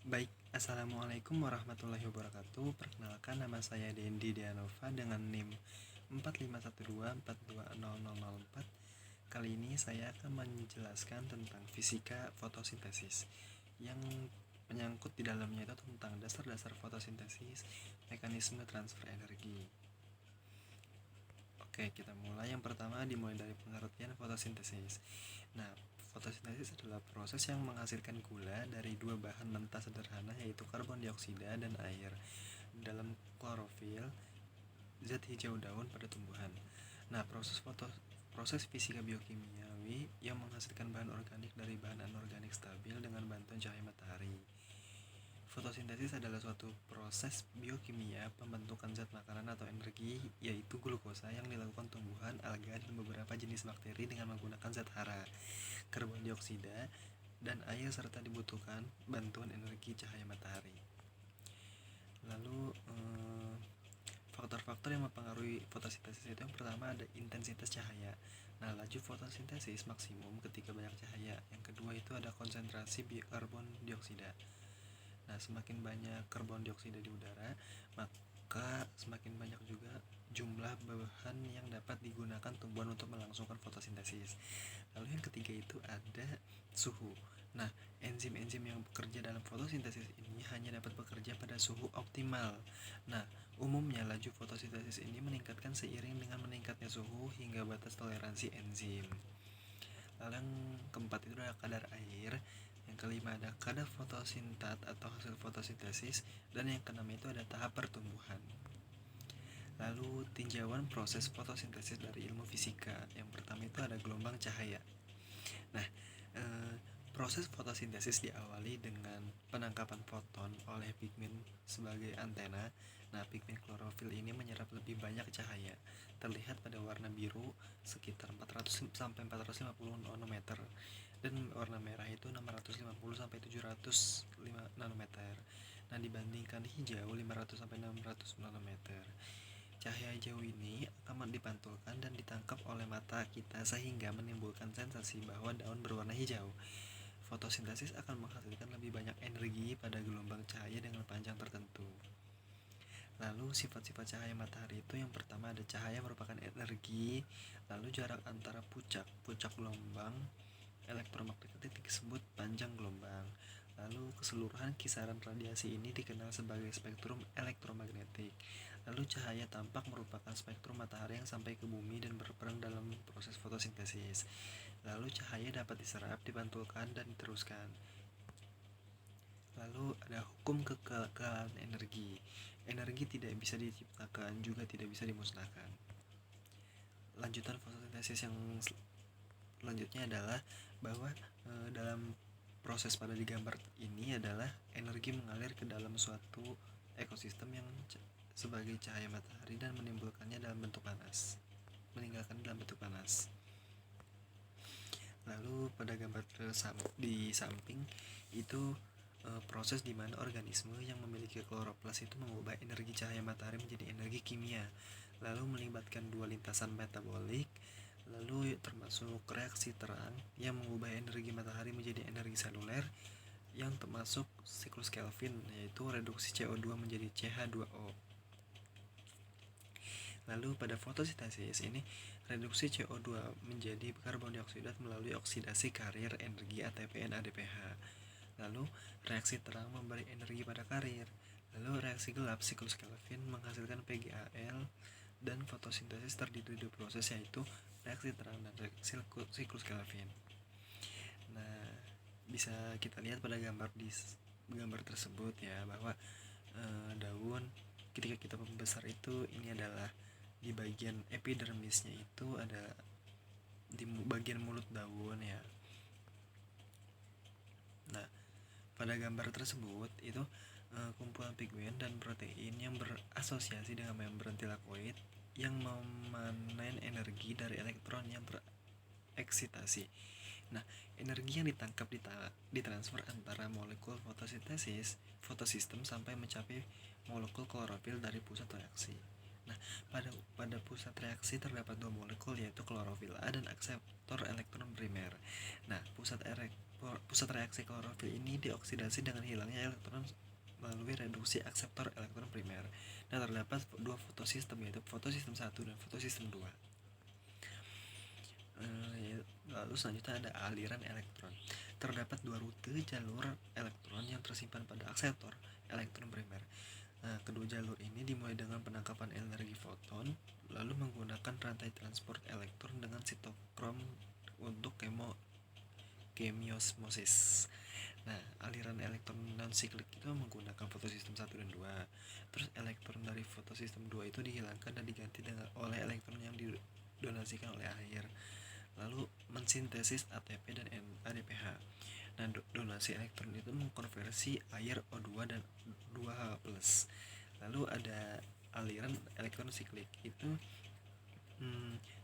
Baik, Assalamualaikum warahmatullahi wabarakatuh. Perkenalkan, nama saya Dendi Dianova dengan NIM 4512420004. Kali ini saya akan menjelaskan tentang fisika fotosintesis yang menyangkut di dalamnya itu tentang dasar-dasar fotosintesis, mekanisme transfer energi. Oke, kita mulai. Yang pertama dimulai dari pengertian fotosintesis. Nah, fotosintesis adalah proses yang menghasilkan gula dari dua bahan mentah sederhana, yaitu karbon dioksida dan air dalam klorofil, zat hijau daun pada tumbuhan. Nah, proses fisika biokimiawi yang menghasilkan bahan organik dari bahan anorganik stabil dengan bantuan cahaya matahari. Fotosintesis adalah suatu proses biokimia pembentukan zat makanan atau energi, yaitu glukosa, yang dilakukan tumbuhan, alga, dan beberapa jenis bakteri dengan menggunakan zat hara, karbon dioksida, dan air, serta dibutuhkan bantuan energi cahaya matahari. Lalu faktor-faktor yang mempengaruhi fotosintesis itu, yang pertama ada intensitas cahaya. Nah, laju fotosintesis maksimum ketika banyak cahaya. Yang kedua itu ada konsentrasi karbon dioksida. Nah, semakin banyak karbon dioksida di udara, maka semakin banyak juga jumlah bahan yang dapat digunakan tumbuhan untuk melangsungkan fotosintesis. Lalu yang ketiga itu ada suhu. Nah, enzim-enzim yang bekerja dalam fotosintesis ini hanya dapat bekerja pada suhu optimal. Nah, umumnya laju fotosintesis ini meningkatkan seiring dengan meningkatnya suhu hingga batas toleransi enzim. Lalu yang keempat itu adalah kadar air. Yang kelima ada kadar fotosintat atau hasil fotosintesis, dan yang keenam itu ada tahap pertumbuhan. Lalu tinjauan proses fotosintesis dari ilmu fisika. Yang pertama itu ada gelombang cahaya. Nah, proses fotosintesis diawali dengan penangkapan foton oleh pigmen sebagai antena. Nah, pigmen klorofil ini menyerap lebih banyak cahaya, terlihat pada warna biru sekitar 400 sampai 450 nanometer, dan warna merah itu 650 sampai 700 nanometer. Nah, dibandingkan hijau 500 sampai 600 nanometer. Cahaya jauh ini akan dipantulkan dan ditangkap oleh mata kita sehingga menimbulkan sensasi bahwa daun berwarna hijau. Fotosintesis akan menghasilkan lebih banyak energi pada gelombang cahaya dengan panjang tertentu. Lalu sifat-sifat cahaya matahari itu, yang pertama ada cahaya merupakan energi, lalu jarak antara puncak gelombang elektromagnetik disebut panjang gelombang. Lalu keseluruhan kisaran radiasi ini dikenal sebagai spektrum elektromagnetik. Lalu cahaya tampak merupakan spektrum matahari yang sampai ke bumi dan berperan dalam proses fotosintesis. Lalu cahaya dapat diserap, dipantulkan, dan diteruskan. Lalu ada hukum kekekalan energi. Energi tidak bisa diciptakan, juga tidak bisa dimusnahkan. Lanjutan fotosintesis yang selanjutnya adalah bahwa dalam proses pada digambar ini adalah energi mengalir ke dalam suatu ekosistem yang sebagai cahaya matahari dan meninggalkannya dalam bentuk panas. Lalu pada gambar di samping itu proses di mana organisme yang memiliki kloroplas itu mengubah energi cahaya matahari menjadi energi kimia, lalu melibatkan dua lintasan metabolik, lalu termasuk reaksi terang yang mengubah energi matahari menjadi energi seluler yang termasuk siklus Kelvin, yaitu reduksi CO2 menjadi CH2O. Lalu pada fotosintesis ini, reduksi CO2 menjadi karbon dioksida melalui oksidasi karier energi ATP-NADPH. Lalu reaksi terang memberi energi pada karier. Lalu reaksi gelap siklus Kelvin menghasilkan PgAl, dan fotosintesis terdiri dari proses yaitu reaksi terang dan siklus Kelvin. Nah, bisa kita lihat pada gambar tersebut ya, bahwa daun ketika kita membesar itu, ini adalah di bagian epidermisnya itu ada di bagian mulut daun ya. Nah, pada gambar tersebut itu kumpulan pigmen dan protein yang berasosiasi dengan membran tilakoid yang memanen energi dari elektron yang tereksitasi. Nah, energi yang ditangkap ditransfer antara molekul fotosistem sampai mencapai molekul klorofil dari pusat reaksi. Nah, pada pusat reaksi terdapat dua molekul, yaitu klorofil A dan akseptor elektron primer. Nah, pusat Pusat reaksi klorofil ini dioksidasi dengan hilangnya elektron melalui reduksi akseptor elektron primer. Nah, terdapat dua fotosistem, yaitu fotosistem 1 dan fotosistem 2. Lalu selanjutnya ada aliran elektron. Terdapat dua rute jalur elektron yang tersimpan pada akseptor elektron primer. Nah, kedua jalur ini dimulai dengan penangkapan energi foton, lalu menggunakan rantai transport elektron dengan sitokrom untuk chemiosmosis. Nah, aliran elektron non-siklik itu menggunakan fotosistem 1 dan 2. Terus elektron dari fotosistem 2 itu dihilangkan dan diganti oleh elektron yang didonasikan oleh air. Lalu mensintesis ATP dan ADPH. Nah, donasi elektron itu mengkonversi air O2 dan 2H+. Lalu ada aliran elektron siklik itu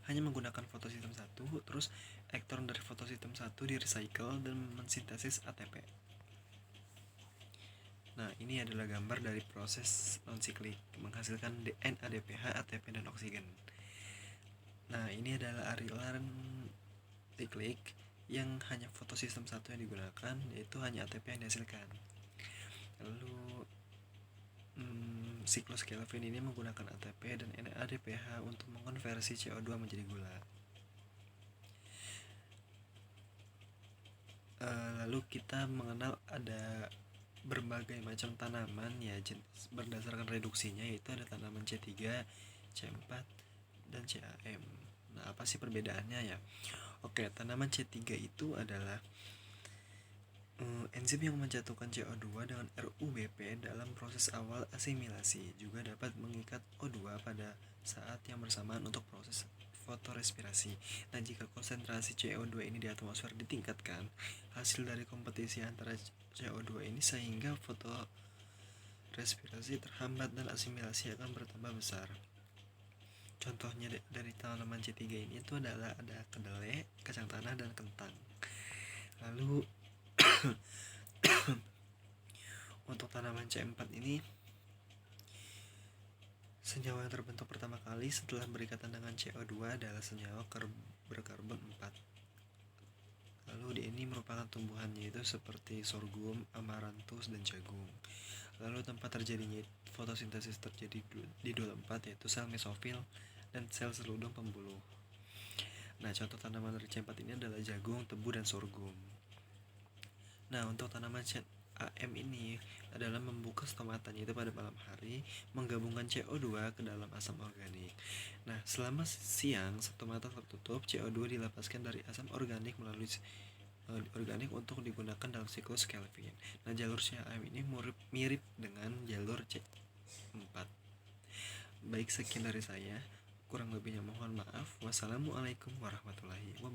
hanya menggunakan fotosistem 1, terus elektron dari fotosistem 1 di-recycle dan mensintesis ATP. Nah, ini adalah gambar dari proses non-siklik menghasilkan NADPH, ATP, dan oksigen. Nah, ini adalah aliran siklik yang hanya fotosistem 1 yang digunakan, yaitu hanya ATP yang dihasilkan. Lalu siklus Kelvin ini menggunakan ATP dan NADPH untuk mengkonversi CO2 menjadi gula. Lalu kita mengenal ada berbagai macam tanaman ya berdasarkan reduksinya, yaitu ada tanaman C3, C4, dan CAM. Nah, apa sih perbedaannya ya? Oke, tanaman C3 itu adalah enzim yang menjatuhkan CO2 dengan RUBP dalam proses awal asimilasi, juga dapat mengikat O2 pada saat yang bersamaan untuk proses fotorespirasi. Nah, jika konsentrasi CO2 ini di atmosfer ditingkatkan, hasil dari kompetisi antara CO2 ini sehingga fotorespirasi terhambat dan asimilasi akan bertambah besar. Contohnya dari tanaman C3 ini itu adalah ada kedelai, kacang tanah, dan kentang. Lalu untuk tanaman C4 ini, senyawa yang terbentuk pertama kali setelah berikatan dengan CO2 adalah senyawa berkarbon 4. Lalu ini merupakan tumbuhannya itu seperti sorghum, amaranthus, dan jagung. Lalu tempat terjadinya fotosintesis terjadi di dua tempat, yaitu sel mesofil dan sel seludung pembuluh. Nah, contoh tanaman dari C4 ini adalah jagung, tebu, dan sorghum. Nah, untuk tanaman CAM ini adalah membuka stomatanya itu pada malam hari, menggabungkan CO2 ke dalam asam organik. Nah, selama siang stomata tertutup, CO2 dilepaskan dari asam organik melalui organik untuk digunakan dalam siklus Kelvin. Nah, jalur CAM ini mirip dengan jalur C4. Baik, sekian dari saya. Kurang lebihnya mohon maaf. Wassalamualaikum warahmatullahi wabarakatuh.